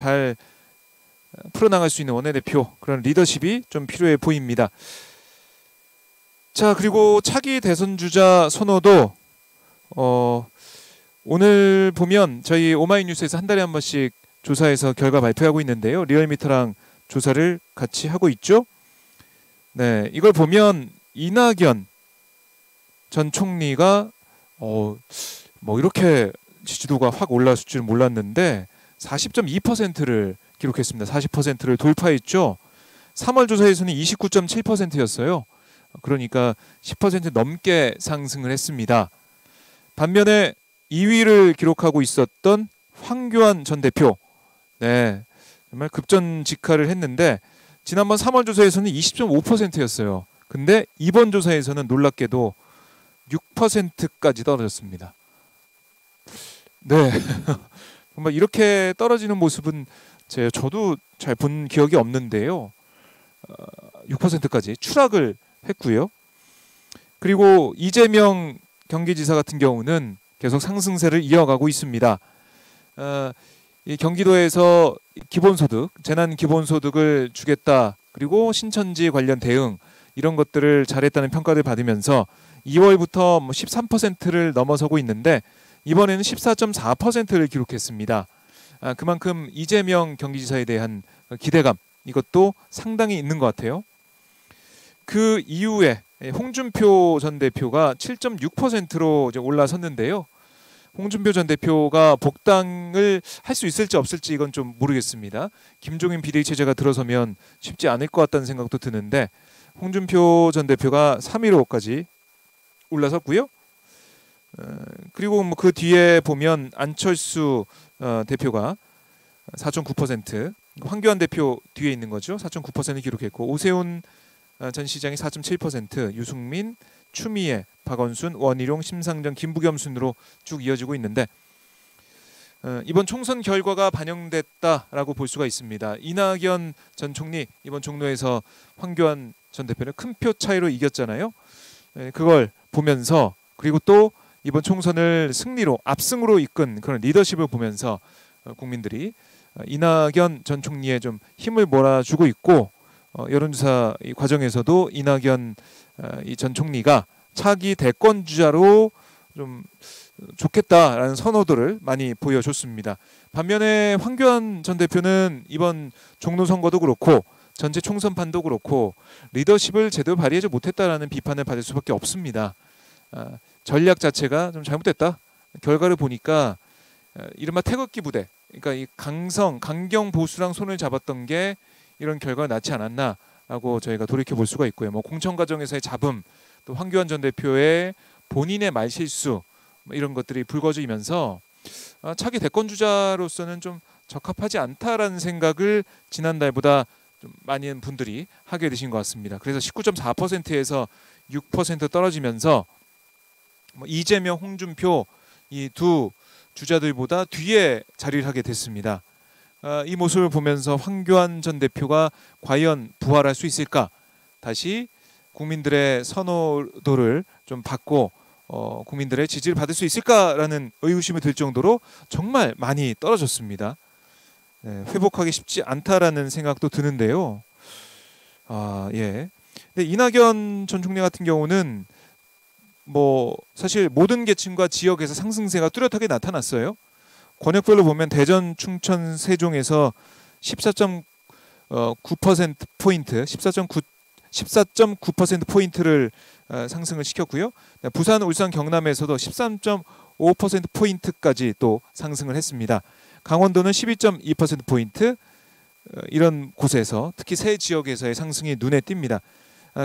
잘 풀어나갈 수 있는 원내대표 그런 리더십이 좀 필요해 보입니다. 자, 그리고 차기 대선 주자 선호도 오늘 보면 저희 오마이뉴스에서 한 달에 한 번씩 조사해서 결과 발표하고 있는데요. 리얼미터랑 조사를 같이 하고 있죠. 네, 이걸 보면 이낙연 전 총리가 뭐 이렇게 지지도가 확 올라왔을 줄 몰랐는데 40.2%를 기록했습니다. 40%를 돌파했죠. 3월 조사에서는 29.7%였어요. 그러니까 10% 넘게 상승을 했습니다. 반면에 2위를 기록하고 있었던 황교안 전 대표, 네, 정말 급전직하를 했는데 지난번 3월 조사에서는 20.5%였어요. 근데 이번 조사에서는 놀랍게도 6%까지 떨어졌습니다. 네, 정말 이렇게 떨어지는 모습은 저도 잘 본 기억이 없는데요. 6%까지 추락을 했고요. 그리고 이재명 경기지사 같은 경우는 계속 상승세를 이어가고 있습니다. 이 경기도에서 기본소득, 재난 기본소득을 주겠다, 그리고 신천지 관련 대응 이런 것들을 잘했다는 평가를 받으면서 2월부터 13%를 넘어서고 있는데 이번에는 14.4%를 기록했습니다. 그만큼 이재명 경기지사에 대한 기대감 이것도 상당히 있는 것 같아요. 그 이후에 홍준표 전 대표가 7.6%로 올라섰는데요. 홍준표 전 대표가 복당을 할 수 있을지 없을지 이건 좀 모르겠습니다. 김종인 비대위체제가 들어서면 쉽지 않을 것 같다는 생각도 드는데 홍준표 전 대표가 3위로까지 올라섰고요. 그리고 뭐 그 뒤에 보면 안철수 대표가 4.9%, 황교안 대표 뒤에 있는 거죠. 4.9% 기록했고 오세훈 전 시장이 4.7%, 유승민, 추미애, 박원순, 원희룡, 심상정, 김부겸 순으로 쭉 이어지고 있는데 이번 총선 결과가 반영됐다라고 볼 수가 있습니다. 이낙연 전 총리 이번 종로에서 황교안 전 대표는 큰 표 차이로 이겼잖아요. 그걸 보면서 그리고 또 이번 총선을 승리로 압승으로 이끈 그런 리더십을 보면서 국민들이 이낙연 전 총리에 좀 힘을 몰아주고 있고 여론조사 이 과정에서도 이낙연 이 전 총리가 차기 대권 주자로 좀 좋겠다라는 선호도를 많이 보여줬습니다. 반면에 황교안 전 대표는 이번 종로 선거도 그렇고 전체 총선판도 그렇고 리더십을 제대로 발휘하지 못했다라는 비판을 받을 수밖에 없습니다. 전략 자체가 좀 잘못됐다. 결과를 보니까 이른바 태극기 부대, 그러니까 이 강경 보수랑 손을 잡았던 게 이런 결과가 낳지 않았나라고 저희가 돌이켜 볼 수가 있고요. 뭐 공천 과정에서의 잡음, 또 황교안 전 대표의 본인의 말실수 이런 것들이 불거지면서 차기 대권 주자로서는 좀 적합하지 않다라는 생각을 지난달보다 좀 많은 분들이 하게 되신 것 같습니다. 그래서 19.4%에서 6% 떨어지면서 이재명, 홍준표 이 두 주자들보다 뒤에 자리를 하게 됐습니다. 이 모습을 보면서 황교안 전 대표가 과연 부활할 수 있을까? 다시 국민들의 선호도를 좀 받고 국민들의 지지를 받을 수 있을까라는 의구심이 들 정도로 정말 많이 떨어졌습니다. 네, 회복하기 쉽지 않다라는 생각도 드는데요. 예. 근데 이낙연 전 총리 같은 경우는 뭐 사실 모든 계층과 지역에서 상승세가 뚜렷하게 나타났어요. 권역별로 보면 대전, 충청, 세종에서 14.9% 포인트, 14.9% 포인트를 상승을 시켰고요. 부산, 울산, 경남에서도 13.5% 포인트까지 또 상승을 했습니다. 강원도는 12.2% 포인트, 이런 곳에서 특히 세 지역에서의 상승이 눈에 띕니다.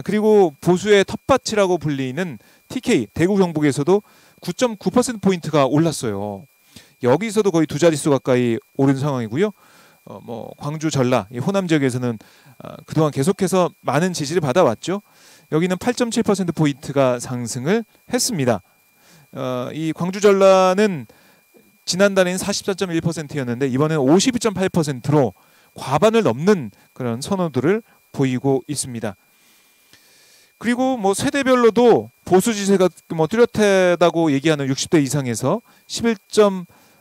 그리고 보수의 텃밭이라고 불리는 TK 대구 경북에서도 9.9% 포인트가 올랐어요. 여기서도 거의 두 자릿수 가까이 오른 상황이고요. 뭐 광주, 전라, 이 호남 지역에서는 그동안 계속해서 많은 지지를 받아왔죠. 여기는 8.7% 포인트가 상승을 했습니다. 이 광주, 전라는 지난달에는 44.1%였는데 이번에는 52.8%로 과반을 넘는 그런 선호도를 보이고 있습니다. 그리고 뭐 세대별로도 보수 지세가 뭐 뚜렷하다고 얘기하는 60대 이상에서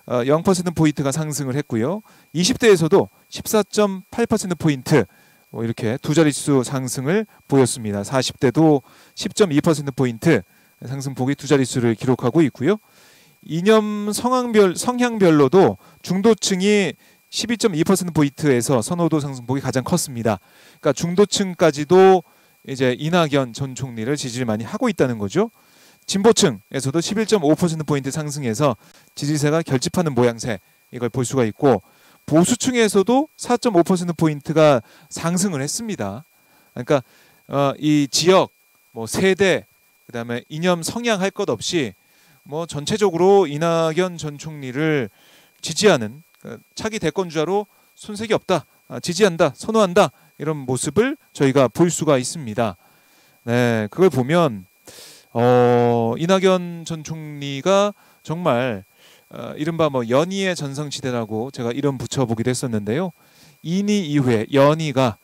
0%포인트가 상승을 했고요. 20대에서도 14.8%포인트 이렇게 두 자릿수 상승을 보였습니다. 40대도 10.2%포인트 상승폭이 두 자릿수를 기록하고 있고요. 이념 성향별로도 중도층이 12.2%포인트에서 선호도 상승폭이 가장 컸습니다. 그러니까 중도층까지도 이제 이낙연 전 총리를 지지를 많이 하고 있다는 거죠. 진보층에서도 11.5%포인트 상승해서 지지세가 결집하는 모양새 이걸 볼 수가 있고 보수층에서도 4.5%포인트가 상승을 했습니다. 그러니까 이 지역, 세대, 그다음에 이념 성향 할 것 없이 전체적으로 이낙연 전 총리를 지지하는 차기 대권주자로 손색이 없다, 지지한다, 선호한다 이런 모습을 저희가 볼 수가 있습니다. 네, 그걸 보면 이낙연 전 총리가 정말 이른바 연희의 전성시대라고 제가 이름 붙여보기도 했었는데요. 인이 이후에 연희가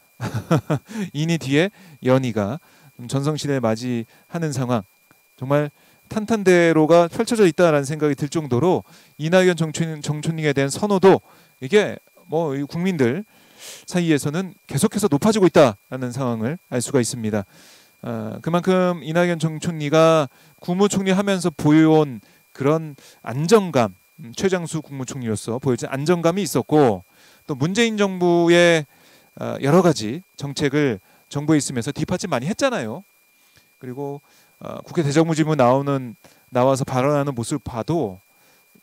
인이 뒤에 연희가 전성시대를 맞이하는 상황, 정말 탄탄대로가 펼쳐져 있다라는 생각이 들 정도로 이낙연 정총리에 대한 선호도 이게 국민들 사이에서는 계속해서 높아지고 있다라는 상황을 알 수가 있습니다. 그만큼 이낙연 정총리가 국무총리 하면서 보여온 그런 안정감, 최장수 국무총리로서 보여진 안정감이 있었고 또 문재인 정부의 여러 가지 정책을 정부에 있으면서 뒷받침 많이 했잖아요. 그리고 국회 대정부질문 나와서 발언하는 모습을 봐도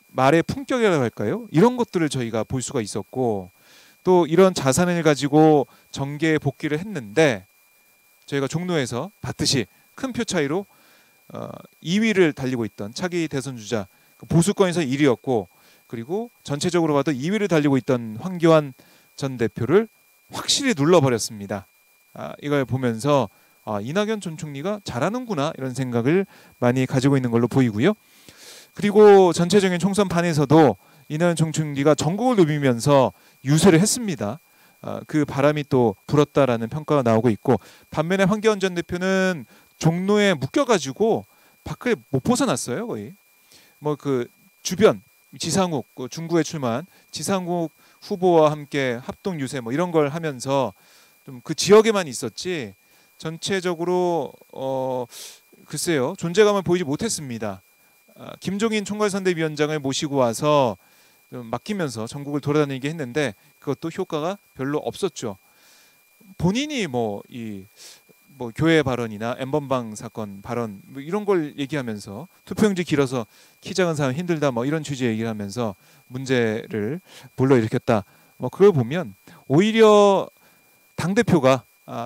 말의 품격이라고 할까요? 이런 것들을 저희가 볼 수가 있었고 또 이런 자산을 가지고 정계에 복귀를 했는데 저희가 종로에서 봤듯이 큰 표 차이로 2위를 달리고 있던 차기 대선 주자 보수권에서 1위였고 그리고 전체적으로 봐도 2위를 달리고 있던 황교안 전 대표를 확실히 눌러버렸습니다. 이걸 보면서 이낙연 전 총리가 잘하는구나 이런 생각을 많이 가지고 있는 걸로 보이고요. 그리고 전체적인 총선판에서도 이낙연 전 총리가 전국을 누비면서 유세를 했습니다. 그 바람이 또 불었다라는 평가가 나오고 있고 반면에 황교안 전 대표는 종로에 묶여가지고 밖을 못 벗어났어요. 거의 그 주변 지상욱 중구에 출마한 지상욱 후보와 함께 합동 유세 이런 걸 하면서 좀 그 지역에만 있었지 전체적으로 글쎄요 존재감을 보이지 못했습니다. 김종인 총괄선대위원장을 모시고 와서 좀 맡기면서 전국을 돌아다니게 했는데 그것도 효과가 별로 없었죠. 본인이 교회 발언이나 N번방 사건 발언 이런 걸 얘기하면서 투표용지 길어서 키 작은 사람 힘들다 이런 취지의 얘기를 하면서 문제를 불러일으켰다. 그걸 보면 오히려 당대표가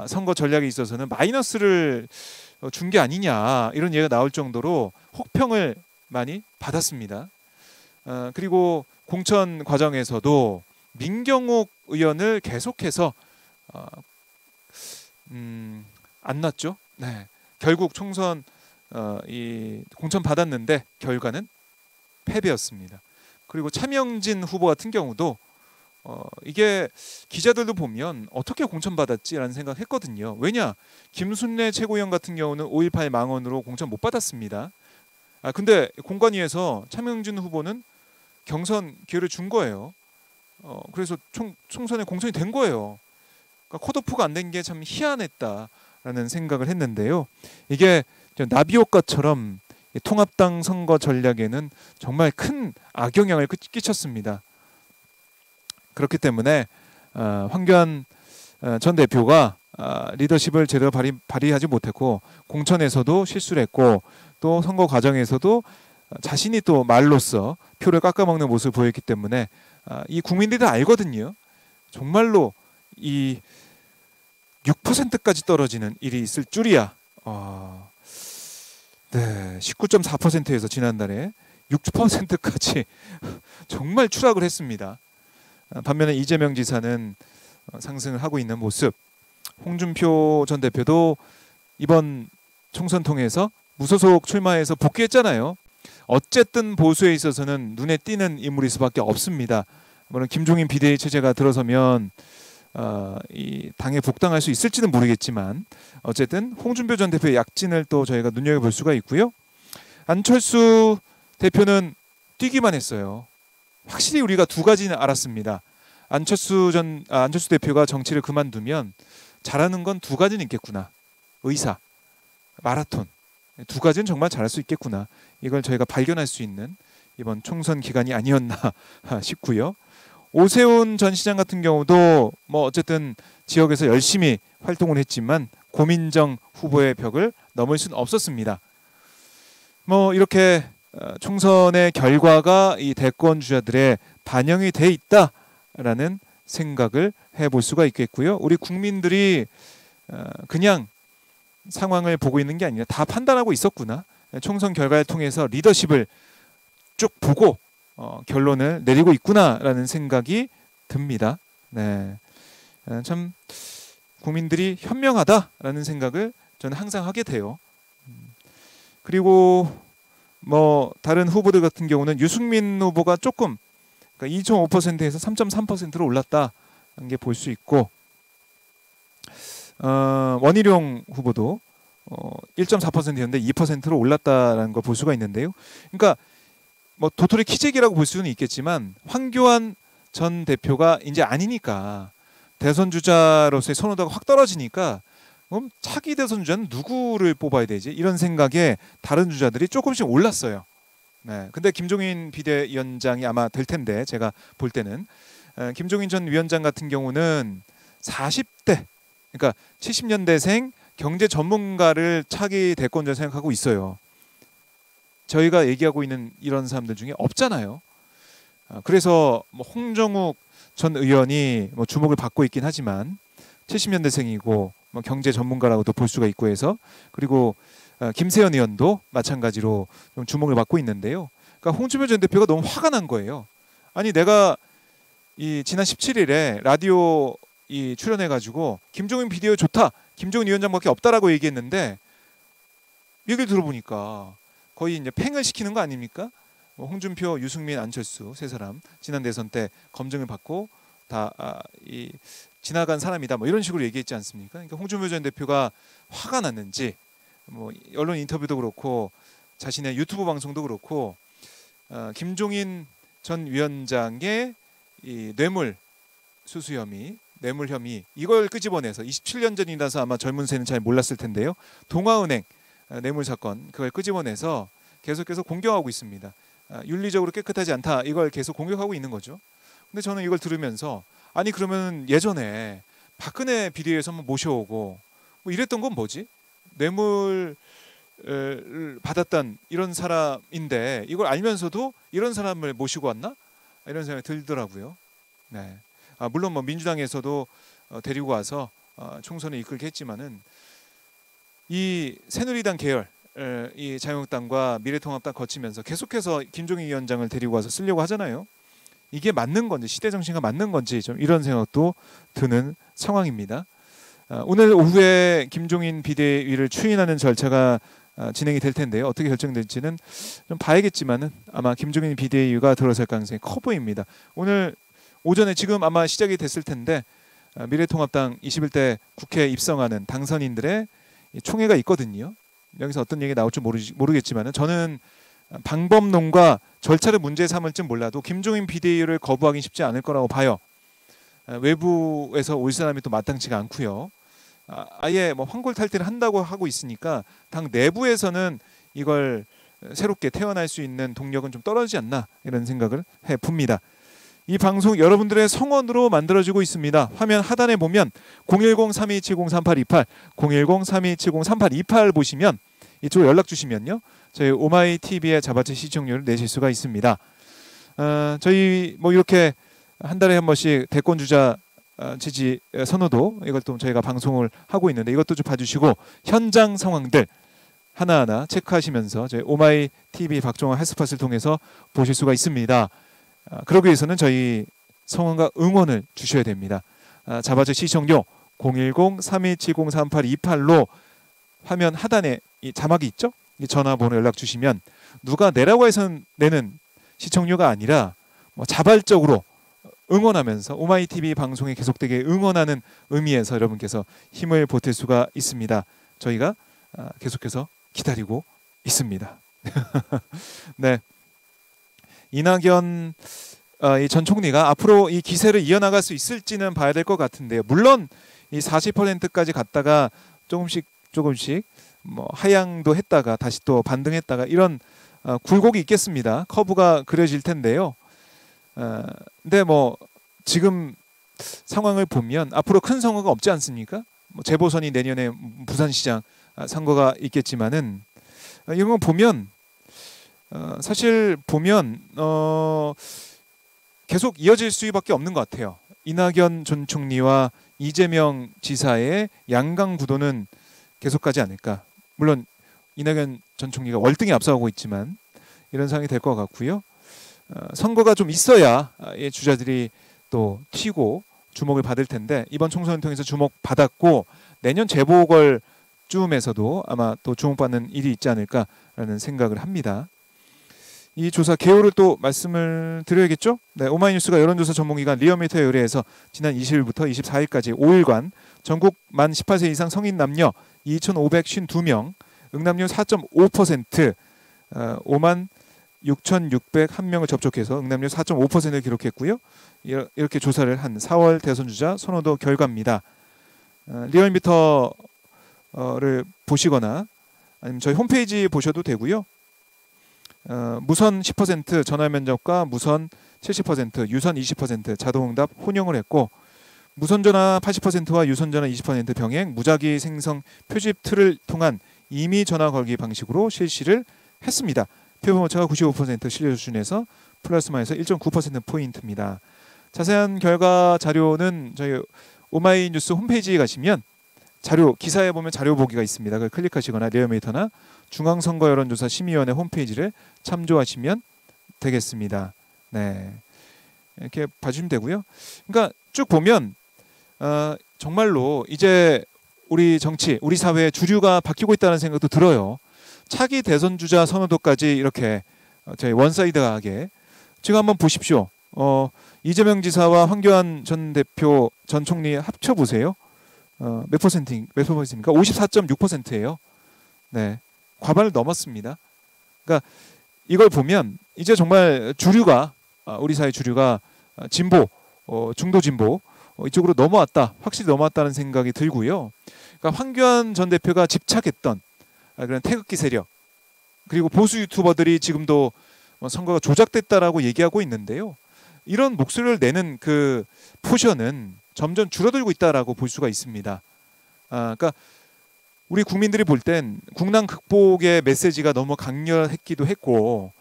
선거 전략에 있어서는 마이너스를 준 게 아니냐 이런 얘기가 나올 정도로 혹평을 많이 받았습니다. 그리고 공천 과정에서도 민경욱 의원을 계속해서 안 났죠. 네. 결국 총선 이 공천 받았는데 결과는 패배였습니다. 그리고 차명진 후보 같은 경우도 이게 기자들도 보면 어떻게 공천 받았지라는 생각했거든요. 왜냐 김순례 최고위원 같은 경우는 5.18 망언으로 공천 못 받았습니다. 근데 공관위에서 차명진 후보는 경선 기회를 준 거예요. 그래서 총선에 공천이 된 거예요. 그러니까 컷오프가 안 된 게 참 희한했다라는 생각을 했는데요. 이게 나비 효과처럼 통합당 선거 전략에는 정말 큰 악영향을 끼쳤습니다. 그렇기 때문에 황교안 전 대표가 리더십을 제대로 발휘하지 못했고 공천에서도 실수를 했고 또 선거 과정에서도 자신이 또 말로써 표를 깎아먹는 모습을 보였기 때문에 이 국민들이 다 알거든요. 정말로 이 6%까지 떨어지는 일이 있을 줄이야. 네, 19.4%에서 지난달에 6%까지 정말 추락을 했습니다. 반면에 이재명 지사는 상승을 하고 있는 모습. 홍준표 전 대표도 이번 총선 통해서 무소속 출마해서 복귀했잖아요. 어쨌든 보수에 있어서는 눈에 띄는 인물일 수밖에 없습니다. 물론 김종인 비대위 체제가 들어서면 이 당에 복당할 수 있을지는 모르겠지만 어쨌든 홍준표 전 대표의 약진을 또 저희가 눈여겨볼 수가 있고요. 안철수 대표는 뛰기만 했어요. 확실히 우리가 두 가지는 알았습니다. 안철수 대표가 정치를 그만두면 잘하는 건 두 가지는 있겠구나. 의사, 마라톤. 두 가지는 정말 잘할 수 있겠구나. 이걸 저희가 발견할 수 있는 이번 총선 기간이 아니었나 싶고요. 오세훈 전 시장 같은 경우도 뭐 어쨌든 지역에서 열심히 활동을 했지만 고민정 후보의 벽을 넘을 수는 없었습니다. 뭐 이렇게 총선의 결과가 이 대권 주자들의 반영이 돼 있다라는 생각을 해볼 수가 있겠고요. 우리 국민들이 그냥 상황을 보고 있는 게 아니라 다 판단하고 있었구나. 총선 결과를 통해서 리더십을 쭉 보고 결론을 내리고 있구나라는 생각이 듭니다. 네, 참 국민들이 현명하다라는 생각을 저는 항상 하게 돼요. 그리고 뭐 다른 후보들 같은 경우는 유승민 후보가 조금 그러니까 2.5%에서 3.3%로 올랐다는 게 볼 수 있고 원희룡 후보도 1.4%였는데 2%로 올랐다라는 걸 볼 수가 있는데요. 그러니까 뭐 도토리 키재기라고 볼 수는 있겠지만 황교안 전 대표가 이제 아니니까 대선 주자로서의 선호도가 확 떨어지니까 그럼 차기 대선 주자는 누구를 뽑아야 되지? 이런 생각에 다른 주자들이 조금씩 올랐어요. 네, 근데 김종인 비대위원장이 아마 될 텐데 제가 볼 때는 김종인 전 위원장 같은 경우는 40대 그러니까 70년대생 경제 전문가를 차기 대권자 생각하고 있어요. 저희가 얘기하고 있는 이런 사람들 중에 없잖아요. 그래서 뭐 홍정욱 전 의원이 뭐 주목을 받고 있긴 하지만 70년대생이고 뭐 경제 전문가라고도 볼 수가 있고 해서 그리고 김세연 의원도 마찬가지로 좀 주목을 받고 있는데요. 그러니까 홍준표 전 대표가 너무 화가 난 거예요. 아니 내가 이 지난 17일에 라디오 출연해가지고 김종인 비대위 좋다, 김종인 위원장밖에 없다라고 얘기했는데 얘기를 들어보니까 거의 이제 팽을 시키는 거 아닙니까? 홍준표, 유승민, 안철수 세 사람 지난 대선 때 검증을 받고 다 지나간 사람이다 뭐 이런 식으로 얘기했지 않습니까? 그러니까 홍준표 전 대표가 화가 났는지 뭐 언론 인터뷰도 그렇고 자신의 유튜브 방송도 그렇고 김종인 전 위원장의 이 뇌물 수수 혐의, 뇌물 혐의 이걸 끄집어내서 27년 전이라서 아마 젊은 세는 잘 몰랐을 텐데요. 동아은행 뇌물 사건 그걸 끄집어내서 계속해서 공격하고 있습니다. 윤리적으로 깨끗하지 않다 이걸 계속 공격하고 있는 거죠. 근데 저는 이걸 들으면서 아니 그러면 예전에 박근혜 비대위에서 한번 모셔오고 뭐 이랬던 건 뭐지? 뇌물을 받았던 이런 사람인데 이걸 알면서도 이런 사람을 모시고 왔나? 이런 생각이 들더라고요. 네. 물론 뭐 민주당에서도 데리고 와서 총선을 이끌게 했지만은 이 새누리당 계열 이 자유한국당과 미래통합당 거치면서 계속해서 김종인 위원장을 데리고 와서 쓰려고 하잖아요. 이게 맞는 건지 시대 정신과 맞는 건지 좀 이런 생각도 드는 상황입니다. 오늘 오후에 김종인 비대위를 추인하는 절차가 진행이 될 텐데요. 어떻게 결정될지는 좀 봐야겠지만은 아마 김종인 비대위가 들어설 가능성이 커 보입니다. 오늘 오전에 지금 아마 시작이 됐을 텐데 미래통합당 21대 국회에 입성하는 당선인들의 총회가 있거든요. 여기서 어떤 얘기 나올지 모르겠지만은 저는 방법론과 절차를 문제 삼을지 몰라도 김종인 비대위를 거부하기 쉽지 않을 거라고 봐요. 외부에서 올 사람이 또 마땅치가 않고요. 아예 뭐 환골탈태를 한다고 하고 있으니까 당 내부에서는 이걸 새롭게 태어날 수 있는 동력은 좀 떨어지지 않나 이런 생각을 해봅니다. 이 방송 여러분들의 성원으로 만들어지고 있습니다. 화면 하단에 보면 010-3270-3828 010-3270-3828 보시면 이쪽으로 연락 주시면요. 저희 오마이TV의 자바치 시청률을 내실 수가 있습니다. 저희 뭐 이렇게 한 달에 한 번씩 대권 주자 지지 선호도 이것도 저희가 방송을 하고 있는데 이것도 좀 봐주시고 현장 상황들 하나하나 체크하시면서 저희 오마이TV 박종화 헬스팟을 통해서 보실 수가 있습니다. 그러기 위해서는 저희 성원과 응원을 주셔야 됩니다. 자바치 시청료 010-3270-3828로 화면 하단에 이 자막이 있죠? 이 전화번호 연락 주시면 누가 내라고 해서 내는 시청료가 아니라 뭐 자발적으로 응원하면서 오마이TV 방송에 계속되게 응원하는 의미에서 여러분께서 힘을 보탤 수가 있습니다. 저희가 계속해서 기다리고 있습니다. 네, 이낙연 이 전 총리가 앞으로 이 기세를 이어나갈 수 있을지는 봐야 될 것 같은데요. 물론 이 40%까지 갔다가 조금씩 뭐 하향도 했다가 다시 또 반등했다가 이런 굴곡이 있겠습니다. 커브가 그려질 텐데요. 근데 뭐 지금 상황을 보면 앞으로 큰 선거가 없지 않습니까? 뭐 재보선이 내년에 부산시장 선거가 있겠지만은 이런 거 보면 사실 보면 계속 이어질 수밖에 없는 것 같아요. 이낙연 전 총리와 이재명 지사의 양강 구도는 계속 가지 않을까. 물론 이낙연 전 총리가 월등히 앞서가고 있지만 이런 상황이 될 것 같고요. 선거가 좀 있어야 주자들이 또 튀고 주목을 받을 텐데 이번 총선을 통해서 주목받았고 내년 재보궐쯤에서도 아마 또 주목받는 일이 있지 않을까라는 생각을 합니다. 이 조사 개요를 또 말씀을 드려야겠죠? 네, 오마이뉴스가 여론조사 전문기관 리얼미터에 의뢰해서 지난 20일부터 24일까지 5일간 전국 만 18세 이상 성인 남녀 2,552명, 응답률 4.5%, 5만 6,601명을 접촉해서 응답률 4.5%를 기록했고요. 이렇게 조사를 한 4월 대선주자 선호도 결과입니다. 리얼미터를 보시거나 아니면 저희 홈페이지 보셔도 되고요. 무선 10%, 전화 면접과 무선 70%, 유선 20% 자동응답 혼용을 했고 무선 전화 80%와 유선 전화 20% 병행 무작위 생성 표집 틀을 통한 임의 전화 걸기 방식으로 실시를 했습니다. 표본 오차가 95% 신뢰 수준에서 플러스 마이너스 1.9%포인트입니다. 자세한 결과 자료는 저희 오마이뉴스 홈페이지에 가시면 자료 기사에 보면 자료 보기가 있습니다. 그걸 클릭하시거나 리얼미터나 중앙선거여론조사 심의위원회 홈페이지를 참조하시면 되겠습니다. 네, 이렇게 봐주시면 되고요. 그러니까 쭉 보면 정말로 이제 우리 정치, 우리 사회의 주류가 바뀌고 있다는 생각도 들어요. 차기 대선 주자 선호도까지 이렇게 저희 원사이드하게 지금 한번 보십시오. 이재명 지사와 황교안 전 대표 전 총리 합쳐 보세요. 몇 퍼센트입니까? 54.6%예요. 네, 과반을 넘었습니다. 그러니까 이걸 보면 이제 정말 주류가 우리 사회 주류가 진보, 중도 진보 이쪽으로 넘어왔다, 확실히 넘어왔다는 생각이 들고요. 그러니까 황교안 전 대표가 집착했던 그런 태극기 세력 그리고 보수 유튜버들이 지금도 선거가 조작됐다라고 얘기하고 있는데요. 이런 목소리를 내는 그 포션은 점점 줄어들고 있다라고 볼 수가 있습니다. 그러니까 우리 국민들이 볼 땐 국난 극복의 메시지가 너무 강렬했기도 했고,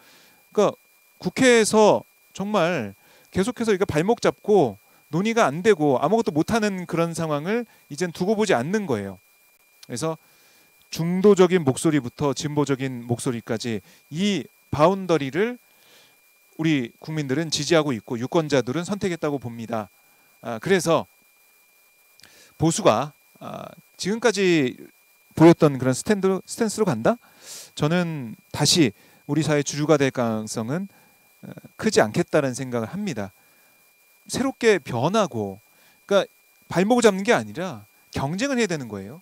그러니까 국회에서 정말 계속해서 이거 발목 잡고 논의가 안 되고 아무것도 못하는 그런 상황을 이젠 두고 보지 않는 거예요. 그래서 중도적인 목소리부터 진보적인 목소리까지 이 바운더리를 우리 국민들은 지지하고 있고 유권자들은 선택했다고 봅니다. 그래서 보수가 지금까지 보였던 그런 스탠스로 간다? 저는 다시 우리 사회 주류가 될 가능성은 크지 않겠다는 생각을 합니다. 새롭게 변하고, 그러니까 발목을 잡는 게 아니라 경쟁을 해야 되는 거예요.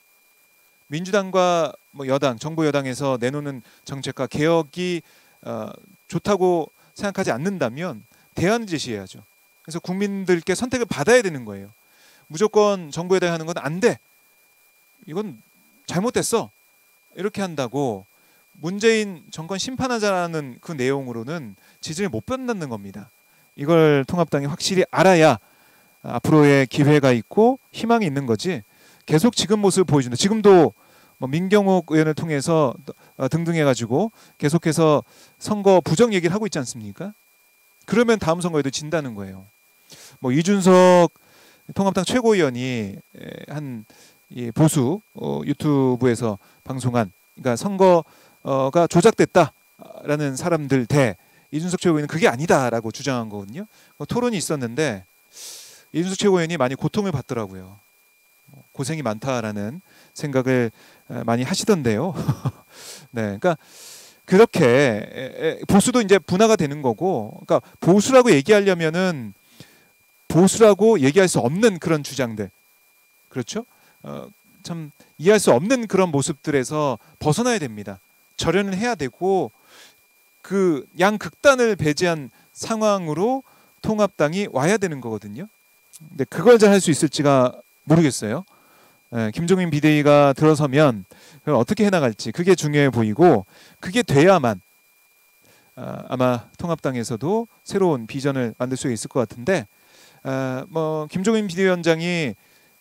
민주당과 뭐 여당, 정부 여당에서 내놓는 정책과 개혁이 좋다고 생각하지 않는다면 대안을 제시해야죠. 그래서 국민들께 선택을 받아야 되는 거예요. 무조건 정부 여당이 하는 건 안 돼. 이건 잘못됐어. 이렇게 한다고 문재인 정권 심판하자라는 그 내용으로는 지지를 못 받는 겁니다. 이걸 통합당이 확실히 알아야 앞으로의 기회가 있고 희망이 있는 거지. 계속 지금 모습을 보여준다. 지금도 뭐 민경욱 의원을 통해서 등등 해가지고 계속해서 선거 부정 얘기를 하고 있지 않습니까? 그러면 다음 선거에도 진다는 거예요. 뭐 이준석 통합당 최고위원이 한 보수 유튜브에서 방송한, 그러니까 선거가 조작됐다라는 사람들 대 이준석 최고위원은 그게 아니다라고 주장한 거거든요. 토론이 있었는데 이준석 최고위원이 많이 고통을 받더라고요. 고생이 많다라는 생각을 많이 하시던데요. 네, 그러니까 그렇게 보수도 이제 분화가 되는 거고, 그러니까 보수라고 얘기하려면은 보수라고 얘기할 수 없는 그런 주장들, 그렇죠? 참 이해할 수 없는 그런 모습들에서 벗어나야 됩니다. 절연을 해야 되고 그 양극단을 배제한 상황으로 통합당이 와야 되는 거거든요. 근데 그걸 잘 할 수 있을지가 모르겠어요. 김종인 비대위가 들어서면 그걸 어떻게 해나갈지 그게 중요해 보이고, 그게 돼야만 아마 통합당에서도 새로운 비전을 만들 수 있을 것 같은데, 뭐 김종인 비대위원장이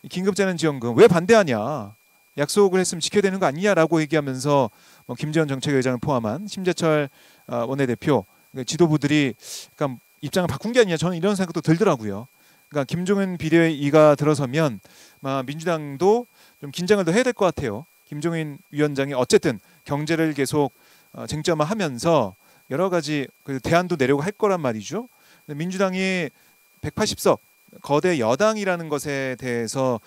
긴급재난지원금 왜 반대하냐, 약속을 했으면 지켜야 되는 거 아니냐라고 얘기하면서 뭐 김재원 정책위원장을 포함한 심재철 원내대표 지도부들이 그러니까 입장을 바꾼 게 아니냐, 저는 이런 생각도 들더라고요. 그러니까 김종인 비대위가 들어서면 민주당도 좀 긴장을 더 해야 될 것 같아요. 김종인 위원장이 어쨌든 경제를 계속 쟁점화하면서 여러 가지 그 대안도 내려고 할 거란 말이죠. 민주당이 180석 거대 여당이라는 것에 대해서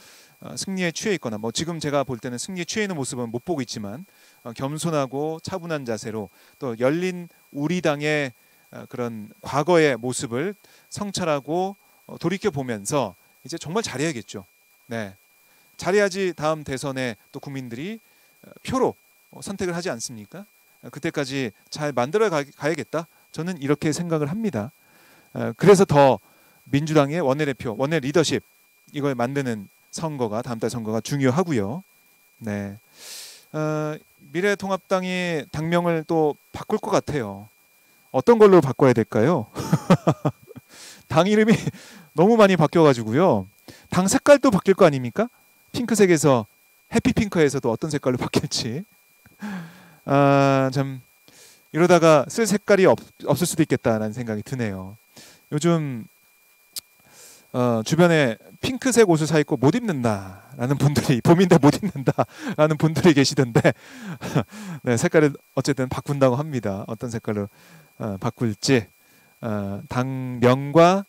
승리에 취해 있거나, 뭐 지금 제가 볼 때는 승리에 취해 있는 모습은 못 보고 있지만 겸손하고 차분한 자세로 또 열린 우리 당의 그런 과거의 모습을 성찰하고 돌이켜 보면서 이제 정말 잘해야겠죠. 네, 잘해야지 다음 대선에 또 국민들이 표로 선택을 하지 않습니까? 그때까지 잘 만들어 가야겠다. 저는 이렇게 생각을 합니다. 그래서 더 민주당의 원내대표, 원내 리더십 이걸 만드는 선거가, 다음 달 선거가 중요하고요. 네, 미래통합당이 당명을 또 바꿀 것 같아요. 어떤 걸로 바꿔야 될까요? 당 이름이 너무 많이 바뀌어가지고요. 당 색깔도 바뀔 거 아닙니까? 핑크색에서 해피핑크에서도 어떤 색깔로 바뀔지. 참 이러다가 쓸 색깔이 없을 수도 있겠다라는 생각이 드네요. 요즘 주변에 핑크색 옷을 사 입고 못 입는다라는 분들이, 봄인데 못 입는다라는 분들이 계시던데 네, 색깔을 어쨌든 바꾼다고 합니다. 어떤 색깔로 바꿀지, 당명과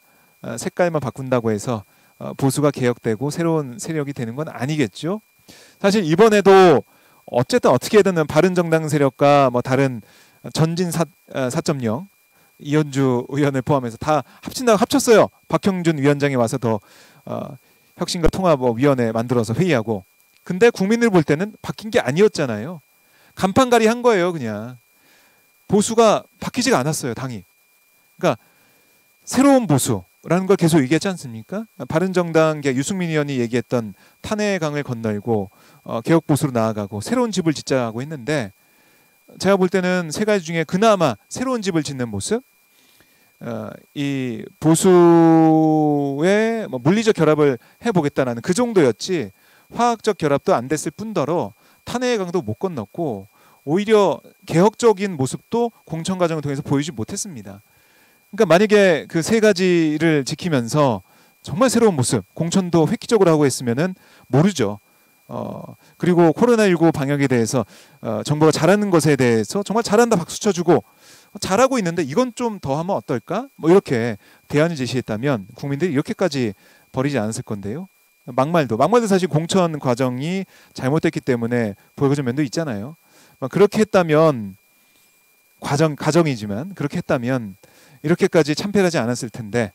색깔만 바꾼다고 해서 보수가 개혁되고 새로운 세력이 되는 건 아니겠죠. 사실 이번에도 어쨌든 어떻게든 바른정당 세력과 뭐 다른 전진 4.0 이현주 의원을 포함해서 다 합친다고 합쳤어요. 박형준 위원장이 와서 더 혁신과 통합위원회 만들어서 회의하고. 근데 국민들 볼 때는 바뀐 게 아니었잖아요. 간판가리 한 거예요. 그냥 보수가 바뀌지가 않았어요. 당이. 그러니까 새로운 보수라는 걸 계속 얘기했지 않습니까? 바른정당 유승민 의원이 얘기했던 탄핵강을 건널고 개혁 보수로 나아가고 새로운 집을 짓자고 했는데, 제가 볼 때는 세 가지 중에 그나마 새로운 집을 짓는 모습, 이 보수의 뭐 물리적 결합을 해보겠다는 그 정도였지, 화학적 결합도 안 됐을 뿐더러 탄핵의 강도 못 건넜고 오히려 개혁적인 모습도 공천 과정을 통해서 보이지 못했습니다. 그러니까 만약에 그 세 가지를 지키면서 정말 새로운 모습, 공천도 획기적으로 하고 했으면은 모르죠. 그리고 코로나19 방역에 대해서 정부가 잘하는 것에 대해서 정말 잘한다 박수 쳐주고 잘하고 있는데 이건 좀 더 하면 어떨까? 뭐 이렇게 대안을 제시했다면 국민들이 이렇게까지 버리지 않았을 건데요. 막말도 사실 공천 과정이 잘못됐기 때문에 보여준 면도 있잖아요. 그렇게 했다면 가정이지만 그렇게 했다면 이렇게까지 참패하지 않았을 텐데,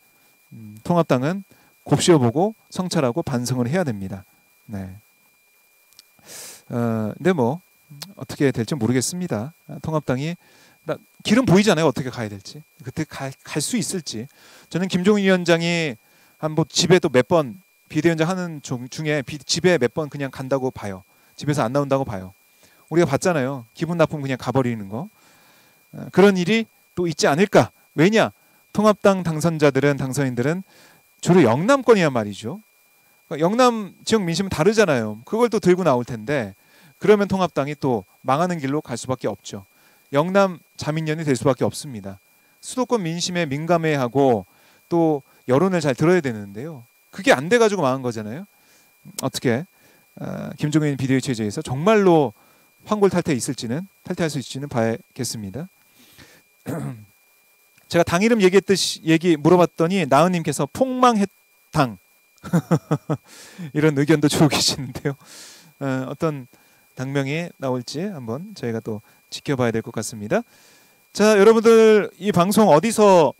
통합당은 곱씹어보고 성찰하고 반성을 해야 됩니다. 네. 근데 뭐 어떻게 될지 모르겠습니다. 통합당이 길은 보이잖아요. 어떻게 가야 될지, 그때 갈 수 있을지. 저는 김종인 위원장이 한번 집에 또 몇 번 비대위원장 하는 중에 집에 몇 번 그냥 간다고 봐요. 집에서 안 나온다고 봐요. 우리가 봤잖아요. 기분 나쁘면 그냥 가버리는 거. 그런 일이 또 있지 않을까. 왜냐? 통합당 당선인들은 주로 영남권이란 말이죠. 영남 지역 민심은 다르잖아요. 그걸 또 들고 나올 텐데, 그러면 통합당이 또 망하는 길로 갈 수밖에 없죠. 영남 자민련이 될 수밖에 없습니다. 수도권 민심에 민감해하고 또 여론을 잘 들어야 되는데요. 그게 안 돼가지고 망한 거잖아요. 어떻게 김종인 비대위 체제에서 정말로 황골탈퇴할 수 있을지는 봐야겠습니다. 제가 당 이름 물어봤더니 나은님께서 폭망했당 이런 의견도 주고 계시는데요. 어떤 당명이 나올지 한번 저희가 또 지켜봐야 될 것 같습니다. 자, 여러분들 이 방송 어디서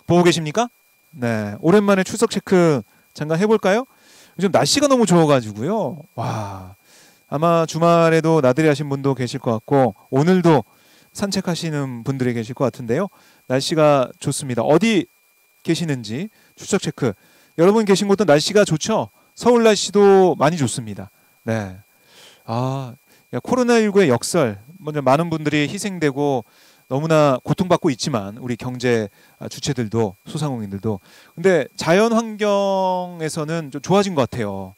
보고 계십니까? 네, 오랜만에 출석 체크 잠깐 해볼까요? 요즘 날씨가 너무 좋아가지고요. 와, 아마 주말에도 나들이 하신 분도 계실 것 같고 오늘도 산책하시는 분들이 계실 것 같은데요. 날씨가 좋습니다. 어디 계시는지 추적 체크. 여러분 계신 곳도 날씨가 좋죠? 서울 날씨도 많이 좋습니다. 네. 아, 코로나19의 역설, 먼저 많은 분들이 희생되고 너무나 고통받고 있지만 우리 경제 주체들도 소상공인들도 근데 자연 환경에서는 좀 좋아진 것 같아요.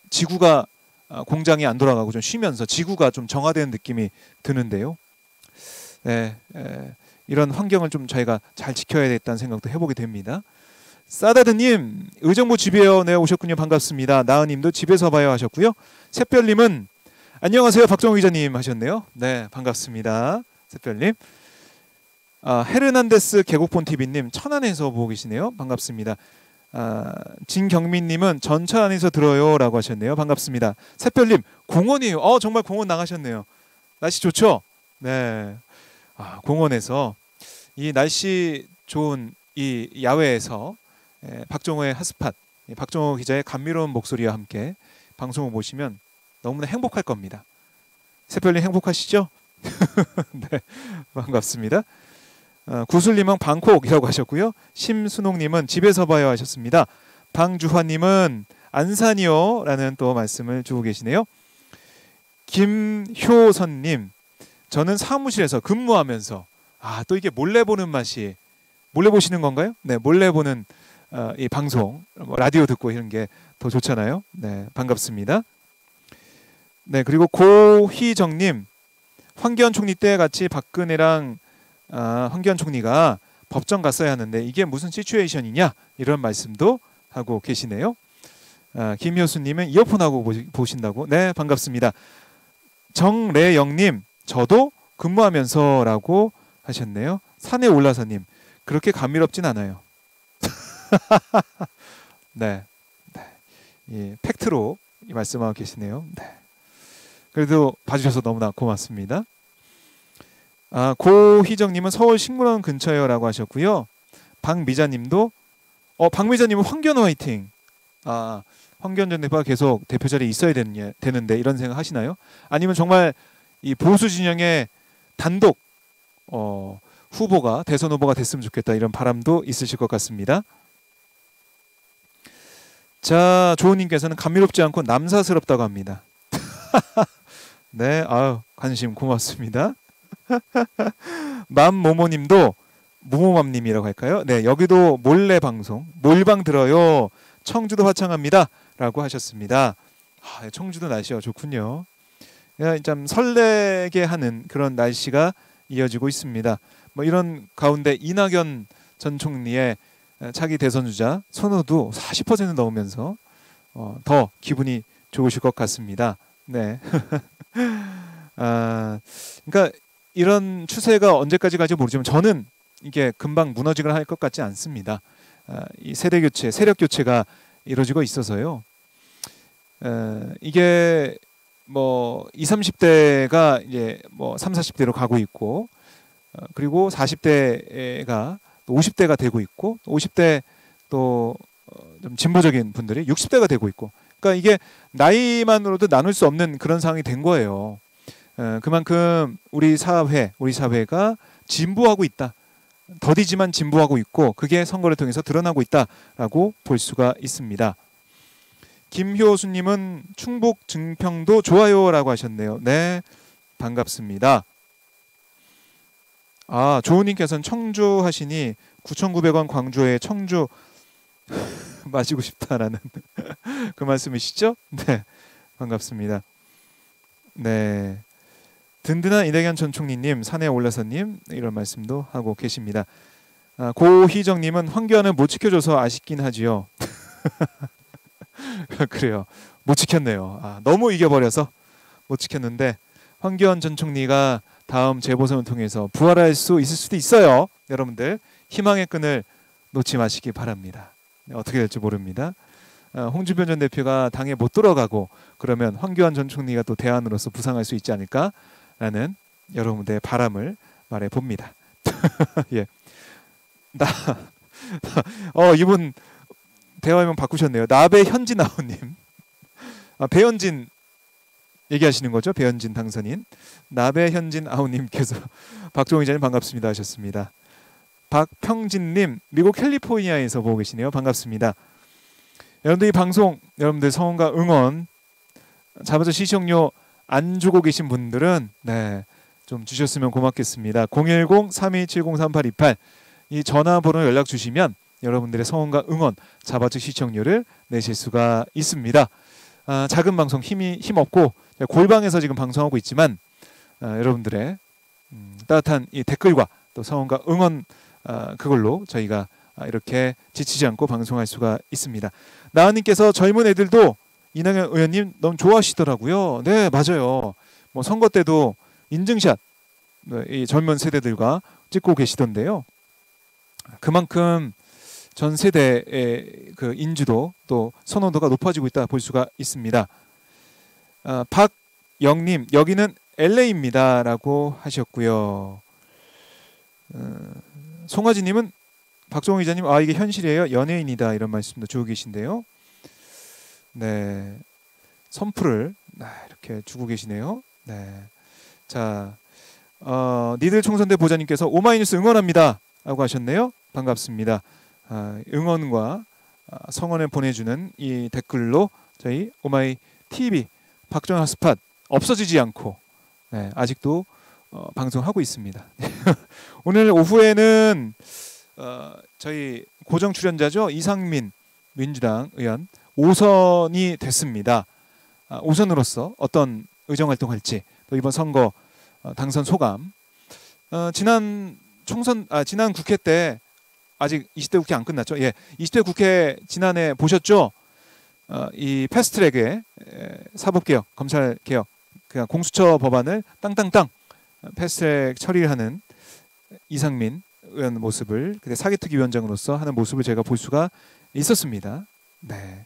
지구가 공장이 안 돌아가고 좀 쉬면서 지구가 좀 정화되는 느낌이 드는데요. 네, 이런 환경을 좀 저희가 잘 지켜야겠다는 생각도 해보게 됩니다. 사다드님, 의정부 집에요. 네, 오셨군요. 반갑습니다. 나은님도 집에서 봐요 하셨고요. 샛별님은 안녕하세요, 박정우 기자님 하셨네요. 네, 반갑습니다. 샛별님. 헤르난데스 계곡본 TV님 천안에서 보고 계시네요. 반갑습니다. 진경민님은 전철 안에서 들어요라고 하셨네요. 반갑습니다. 샛별님 공원이에요. 정말 공원 나가셨네요. 날씨 좋죠? 네. 공원에서 이 날씨 좋은 이 야외에서 박정호의 핫스팟, 박정호 기자의 감미로운 목소리와 함께 방송을 보시면 너무나 행복할 겁니다. 샛별님 행복하시죠? 네, 반갑습니다. 구슬님은 방콕이라고 하셨고요. 심순옥님은 집에서 봐요 하셨습니다. 방주환님은 안산이요 라는 또 말씀을 주고 계시네요. 김효선님, 저는 사무실에서 근무하면서 또 이게 몰래 보는 맛이, 몰래 보시는 건가요? 네, 몰래 보는 이 방송, 라디오 듣고 이런 게 더 좋잖아요. 네, 반갑습니다. 네, 그리고 고희정님, 황교안 총리 때 같이 박근혜랑 황교안 총리가 법정 갔어야 하는데 이게 무슨 시츄에이션이냐 이런 말씀도 하고 계시네요. 김효수님은 이어폰하고 보신다고. 네, 반갑습니다. 정래영님, 저도 근무하면서라고 하셨네요. 산에 올라서님, 그렇게 감미롭진 않아요. 네, 네. 팩트로 말씀하고 계시네요. 네. 그래도 봐주셔서 너무나 고맙습니다. 고희정님은 서울 식물원 근처요라고 하셨고요. 박미자님도 박미자님은 황교안 화이팅. 황교안 전 대표가 계속 대표 자리에 있어야 되는데 이런 생각 하시나요? 아니면 정말 이 보수 진영의 단독 후보가 대선 후보가 됐으면 좋겠다 이런 바람도 있으실 것 같습니다. 자, 조은님께서는 감미롭지 않고 남사스럽다고 합니다. 네, 관심 고맙습니다. 맘모모님도 모모맘님이라고 할까요? 네, 여기도 몰래 방송, 몰방 들어요. 청주도 화창합니다.라고 하셨습니다. 청주도 날씨가 좋군요. 참 설레게 하는 그런 날씨가 이어지고 있습니다. 뭐 이런 가운데 이낙연 전 총리의 차기 대선 주자 선호도 40% 넘으면서 더 기분이 좋으실 것 같습니다. 네. 그러니까 이런 추세가 언제까지 갈지 모르지만 저는 이게 금방 무너지거나 할 것 같지 않습니다. 이 세대 교체, 세력 교체가 이루어지고 있어서요. 이게 뭐 20, 30대가 이제 뭐 30, 40대로 가고 있고, 그리고 40대가 또 50대가 되고 있고, 50대 또 좀 진보적인 분들이 60대가 되고 있고, 그러니까 이게 나이만으로도 나눌 수 없는 그런 상황이 된 거예요. 그만큼 우리 사회가 진보하고 있다. 더디지만 진보하고 있고 그게 선거를 통해서 드러나고 있다라고 볼 수가 있습니다. 김효수님은 충북 증평도 좋아요라고 하셨네요. 네, 반갑습니다. 조은님께서는 청주 하시니 9,900원 광주에 청주 마시고 싶다라는 그 말씀이시죠? 네, 반갑습니다. 네, 든든한 이낙연 전 총리님, 산에 올라서님 이런 말씀도 하고 계십니다. 고희정님은 황교안은 못 지켜줘서 아쉽긴 하지요. 그래요, 못 지켰네요. 너무 이겨버려서 못 지켰는데 황교안 전 총리가 다음 재보선을 통해서 부활할 수 있을 수도 있어요. 여러분들 희망의 끈을 놓지 마시기 바랍니다. 어떻게 될지 모릅니다. 홍준표 전 대표가 당에 못 들어가고 그러면 황교안 전 총리가 또 대안으로서 부상할 수 있지 않을까라는 여러분들의 바람을 말해 봅니다. 예. 이분 대화명 바꾸셨네요. 나배 현진 아우님. 배현진 얘기하시는 거죠? 배현진 당선인. 나배 현진 아우님께서 박종희 기자님 반갑습니다 하셨습니다. 박평진님 미국 캘리포니아에서 보고 계시네요. 반갑습니다. 여러분들 이 방송 여러분들 성원과 응원 자바저 시청료 안 주고 계신 분들은 네, 좀 주셨으면 고맙겠습니다. 010-3270-3828 이 전화번호 연락 주시면 여러분들의 성원과 응원 자바저 시청료를 내실 수가 있습니다. 작은 방송 힘없고 골방에서 지금 방송하고 있지만 여러분들의 따뜻한 이 댓글과 또 성원과 응원 그걸로 저희가 이렇게 지치지 않고 방송할 수가 있습니다. 나은님께서 젊은 애들도 이낙연 의원님 너무 좋아하시더라고요. 네, 맞아요. 뭐 선거 때도 인증샷 이 젊은 세대들과 찍고 계시던데요. 그만큼 전 세대의 그 인지도 또 선호도가 높아지고 있다 볼 수가 있습니다. 박영님 여기는 LA입니다라고 하셨고요. 송하진님은 박종호 기자님 이게 현실이에요. 연예인이다 이런 말씀도 주고 계신데요. 네, 선풀을 이렇게 주고 계시네요. 네, 자, 니들 총선대 보좌님께서 오마이뉴스 응원합니다 라고 하셨네요. 반갑습니다. 응원과 성원을 보내주는 이 댓글로 저희 오마이 TV 박정아 스팟 없어지지 않고 네, 아직도 방송하고 있습니다. 오늘 오후에는 저희 고정 출연자죠. 이상민 민주당 의원 5선이 됐습니다. 5선으로서 어떤 의정활동할지 또 이번 선거 당선 소감 지난 국회 때 아직 20대 국회 안 끝났죠. 예, 20대 국회 지난해 보셨죠? 이 패스트트랙에 사법개혁, 검찰개혁, 그냥 공수처 법안을 땅땅땅 패스트트랙 처리를 하는 이상민 의원 모습을 그때 사기특위 위원장으로서 하는 모습을 제가 볼 수가 있었습니다. 네,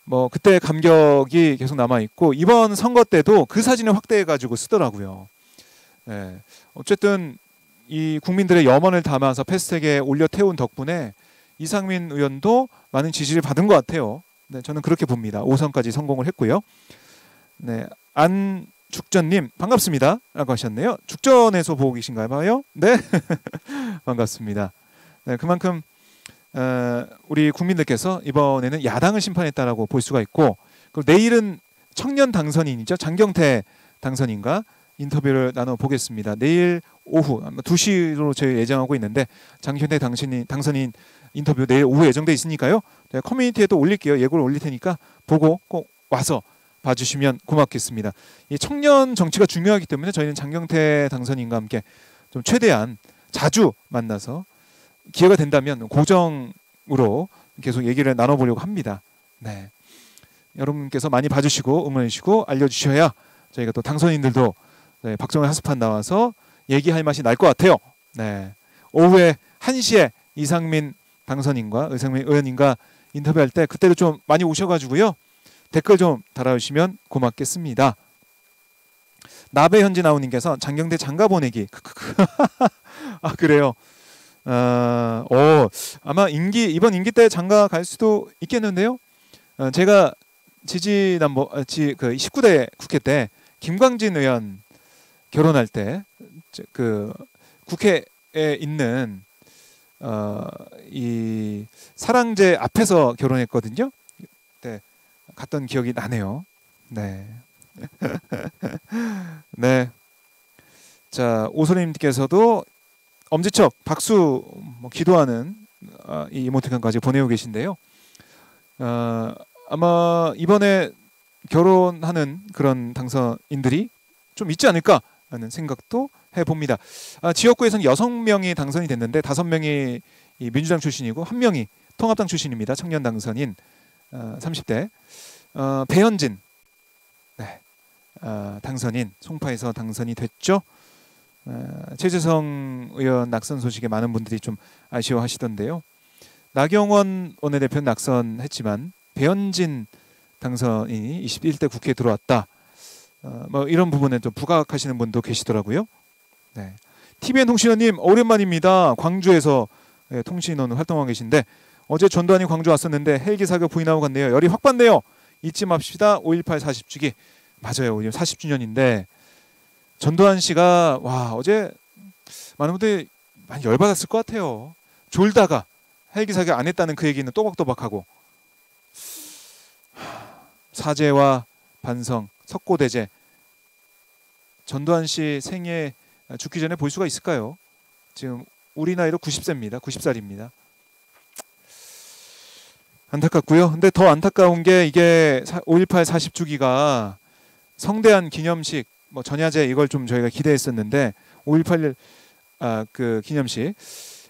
뭐 그때 감격이 계속 남아 있고 이번 선거 때도 그 사진을 확대해 가지고 쓰더라고요. 네, 어쨌든 이 국민들의 염원을 담아서 패스트트랙에 올려 태운 덕분에 이상민 의원도 많은 지지를 받은 것 같아요. 네, 저는 그렇게 봅니다. 5선까지 성공을 했고요. 네, 안죽전님 반갑습니다 라고 하셨네요. 죽전에서 보고 계신가요? 봐요? 네, 반갑습니다. 네, 그만큼 우리 국민들께서 이번에는 야당을 심판했다라고 볼 수가 있고 그리고 내일은 청년 당선인이죠. 장경태 당선인과 인터뷰를 나눠보겠습니다. 내일 오후 2시로 저희 예정하고 있는데 장경태 당선인 인터뷰 내일 오후 예정돼 있으니까요. 제가 커뮤니티에도 올릴게요. 예고를 올릴 테니까 보고 꼭 와서 봐주시면 고맙겠습니다. 이 청년 정치가 중요하기 때문에 저희는 장경태 당선인과 함께 좀 최대한 자주 만나서 기회가 된다면 고정으로 계속 얘기를 나눠보려고 합니다. 네, 여러분께서 많이 봐주시고 응원해주시고 알려주셔야 저희가 또 당선인들도 네, 박정희 하스판 나와서 얘기할 맛이 날 것 같아요. 네, 오후에 1시에 이상민 당선인과 이상민 의원님과 인터뷰할 때 그때도 좀 많이 오셔가지고요. 댓글 좀 달아주시면 고맙겠습니다. 나베현진아우님께서 장경태 장가 보내기. 그래요. 아마 이번 임기 때 장가 갈 수도 있겠는데요. 제가 지지난번 그 19대 국회 때 김광진 의원 결혼할 때 그 국회에 있는 이 사랑제 앞에서 결혼했거든요. 네, 갔던 기억이 나네요. 네. 네. 자, 오소님께서도 엄지척 박수 기도하는 이 이모티콘까지 보내고 계신데요. 아마 이번에 결혼하는 그런 당선인들이 좀 있지 않을까 하는 생각도 해봅니다. 지역구에서는 6명이 당선이 됐는데 5명이 이 민주당 출신이고 1명이 통합당 출신입니다. 청년 당선인 30대 배현진 네, 당선인 송파에서 당선이 됐죠. 최재성 의원 낙선 소식에 많은 분들이 좀 아쉬워하시던데요. 나경원 원내대표는 낙선했지만 배현진 당선인이 21대 국회에 들어왔다. 뭐 이런 부분에 좀 부각하시는 분도 계시더라고요. 네. TVN 통신원님 오랜만입니다. 광주에서 통신원 활동하고 계신데 어제 전두환이 광주 왔었는데 헬기 사격 부인하고 갔네요. 열이 확 받네요. 잊지 맙시다. 5.18 40주기. 맞아요. 오늘 40주년인데 전두환 씨가 어제 많은 분들이 많이 열받았을 것 같아요. 졸다가 헬기 사격 안 했다는 그 얘기는 또박또박하고 사죄와 반성, 석고대죄. 전두환 씨 생애 죽기 전에 볼 수가 있을까요? 지금 우리 나이로 90세입니다. 90살입니다. 안타깝고요. 근데 더 안타까운 게 이게 5.18 40주기가 성대한 기념식, 뭐 전야제 이걸 좀 저희가 기대했었는데 5.18 그 기념식.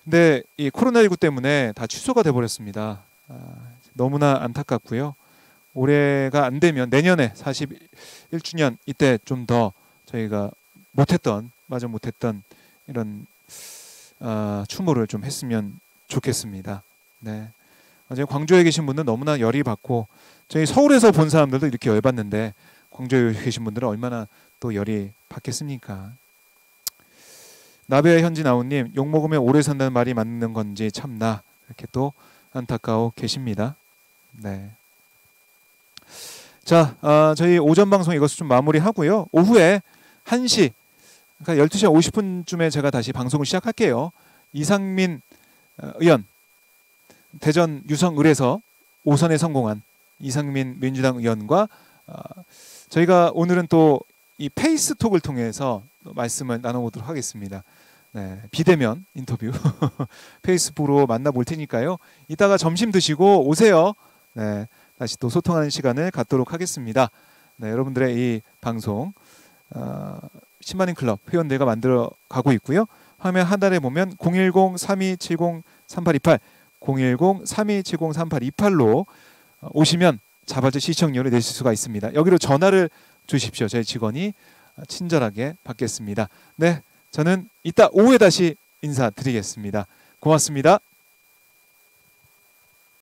근데 이 코로나19 때문에 다 취소가 돼 버렸습니다. 너무나 안타깝고요. 올해가 안 되면 내년에 41주년 이때 좀 더 저희가 마저 못했던 이런 추모를 좀 했으면 좋겠습니다. 네. 어제 광주에 계신 분들 너무나 열이 받고 저희 서울에서 본 사람들도 이렇게 열받는데 광주에 계신 분들은 얼마나 또 열이 받겠습니까? 나베 현지 나우님, 욕 먹으면 오래 산다는 말이 맞는 건지 참나 이렇게 또 안타까워 계십니다. 네. 자, 저희 오전 방송 이것을 좀 마무리하고요. 오후에 1시, 그러니까 12시 50분쯤에 제가 다시 방송을 시작할게요. 이상민 의원, 대전 유성을에서 5선에 성공한 이상민 민주당 의원과 저희가 오늘은 또 이 페이스톡을 통해서 말씀을 나눠보도록 하겠습니다. 네, 비대면 인터뷰 페이스북으로 만나볼 테니까요. 이따가 점심 드시고 오세요. 네, 다시 또 소통하는 시간을 갖도록 하겠습니다. 네, 여러분들의 이 방송 10만인 클럽 회원들과 만들어 가고 있고요. 화면 하단에 보면 010-3270-3828 010-3270-3828로 오시면 자발적 시청료를 내실 수가 있습니다. 여기로 전화를 주십시오. 저희 직원이 친절하게 받겠습니다. 네, 저는 이따 오후에 다시 인사드리겠습니다. 고맙습니다.